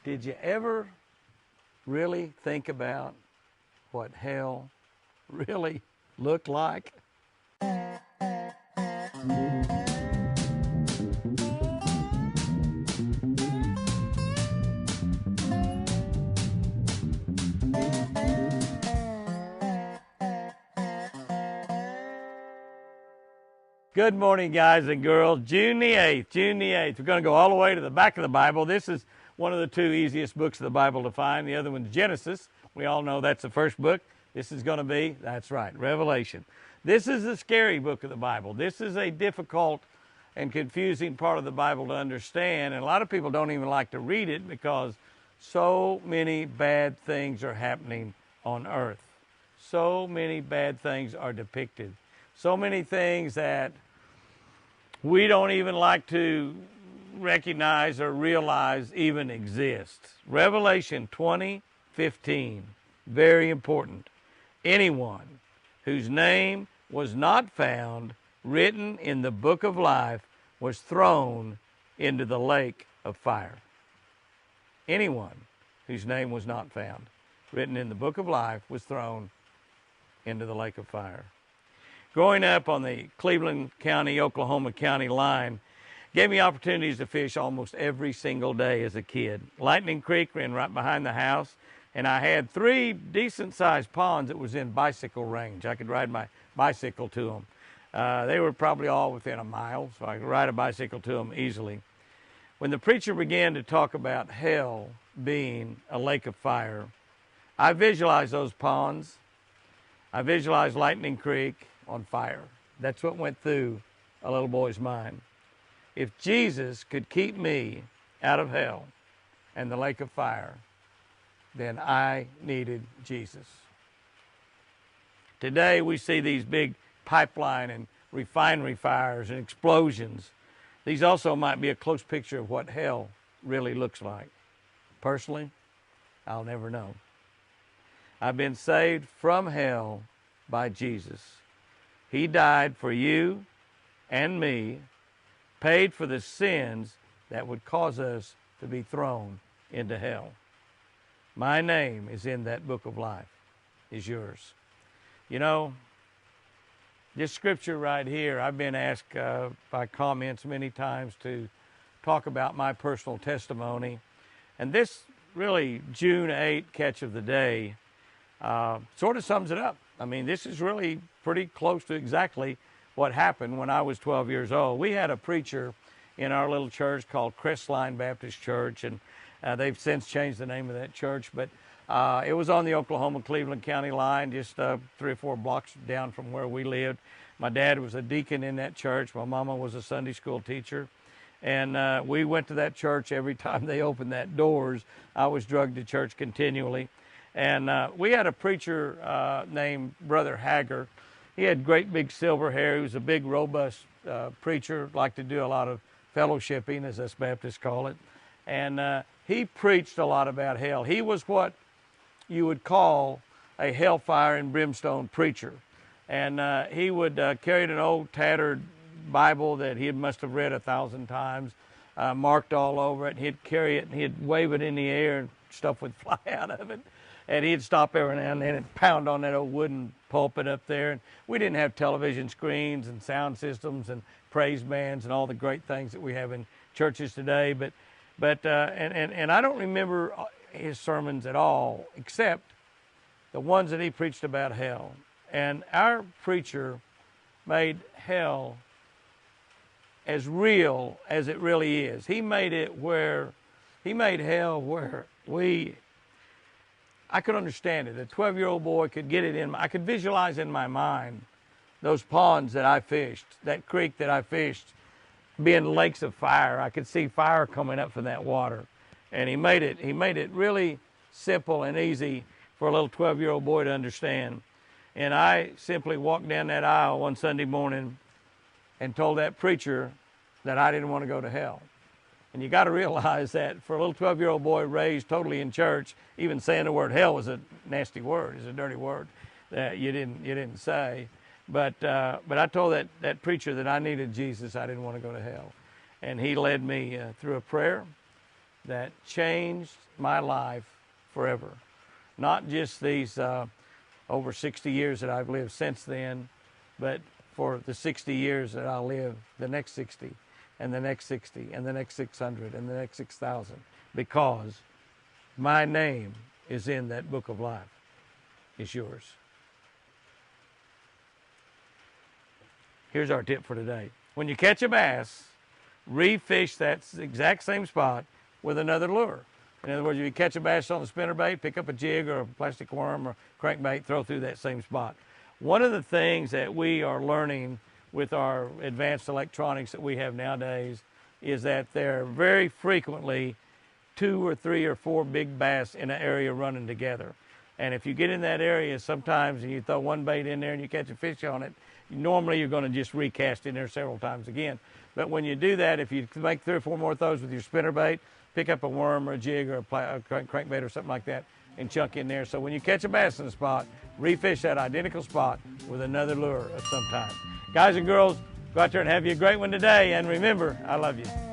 Did you ever really think about what hell really looked like? Good morning, guys and girls. June the 8th. We're going to go all the way to the back of the Bible. This is one of the two easiest books of the Bible to find. The other one's Genesis. We all know that's the first book. This is going to be, that's right, Revelation. This is the scary book of the Bible. This is a difficult and confusing part of the Bible to understand, and a lot of people don't even like to read it because so many bad things are happening on earth. So many bad things are depicted. So many things that we don't even like to recognize or realize even exist. Revelation 20:15, very important. Anyone whose name was not found written in the book of life was thrown into the lake of fire. Anyone whose name was not found written in the book of life was thrown into the lake of fire. Growing up on the Cleveland County, Oklahoma County line gave me opportunities to fish almost every single day as a kid. Lightning Creek ran right behind the house, and I had 3 decent-sized ponds that was in bicycle range. I could ride my bicycle to them. They were probably all within a mile, so I could ride a bicycle to them easily. When the preacher began to talk about hell being a lake of fire, I visualized those ponds. I visualized Lightning Creek on fire. That's what went through a little boy's mind. If Jesus could keep me out of hell and the lake of fire, then I needed Jesus. Today we see these big pipeline and refinery fires and explosions. These also might be a close picture of what hell really looks like. Personally, I'll never know. I've been saved from hell by Jesus. He died for you and me, paid for the sins that would cause us to be thrown into hell. My name is in that book of life. Is yours. You know, this scripture right here, I've been asked by comments many times to talk about my personal testimony. And this really June 8 catch of the day sort of sums it up. I mean, this is really pretty close to exactly what happened when I was 12 years old. We had a preacher in our little church called Crestline Baptist Church, and they've since changed the name of that church, but it was on the Oklahoma-Cleveland County line, just 3 or 4 blocks down from where we lived. My dad was a deacon in that church. My mama was a Sunday school teacher, and we went to that church every time they opened that doors. I was drugged to church continually. And we had a preacher named Brother Hager. He had great big silver hair. He was a big, robust preacher, liked to do a lot of fellowshipping, as us Baptists call it. And he preached a lot about hell. He was what you would call a hellfire and brimstone preacher. And he would carry an old tattered Bible that he must have read 1,000 times, marked all over it. He'd carry it and he'd wave it in the air and stuff would fly out of it. And he'd stop every now and then and pound on that old wooden pulpit up there. And we didn't have television screens and sound systems and praise bands and all the great things that we have in churches today. But I don't remember his sermons at all, except the ones that he preached about hell. And our preacher made hell as real as it really is. He made hell where I could understand it. A 12-year-old boy could get it I could visualize in my mind those ponds that I fished, that creek that I fished, being lakes of fire. I could see fire coming up from that water. And he made it really simple and easy for a little 12-year-old boy to understand. And I simply walked down that aisle one Sunday morning and told that preacher that I didn't want to go to hell. And you got to realize that for a little 12-year-old boy raised totally in church, even saying the word hell was a nasty word, is a dirty word that you didn't say. But I told that preacher that I needed Jesus. I didn't want to go to hell. And he led me through a prayer that changed my life forever. Not just these over 60 years that I've lived since then, but for the 60 years that I'll live, the next 60, and the next 60, and the next 600, and the next 6,000, because my name is in that book of life. It's yours. Here's our tip for today. When you catch a bass, refish that exact same spot with another lure. In other words, if you catch a bass on the spinnerbait, pick up a jig or a plastic worm or crankbait, throw through that same spot. One of the things that we are learning with our advanced electronics that we have nowadays is that there are very frequently 2 or 3 or 4 big bass in an area running together. And if you get in that area sometimes and you throw one bait in there and you catch a fish on it, normally you're going to just recast in there several times again. But when you do that, if you make 3 or 4 more throws with your spinnerbait, pick up a worm or a jig or a crankbait or something like that and chunk in there. So when you catch a bass in a spot, refish that identical spot with another lure of some kind. Guys and girls, go out there and have you a great one today. And remember, I love you.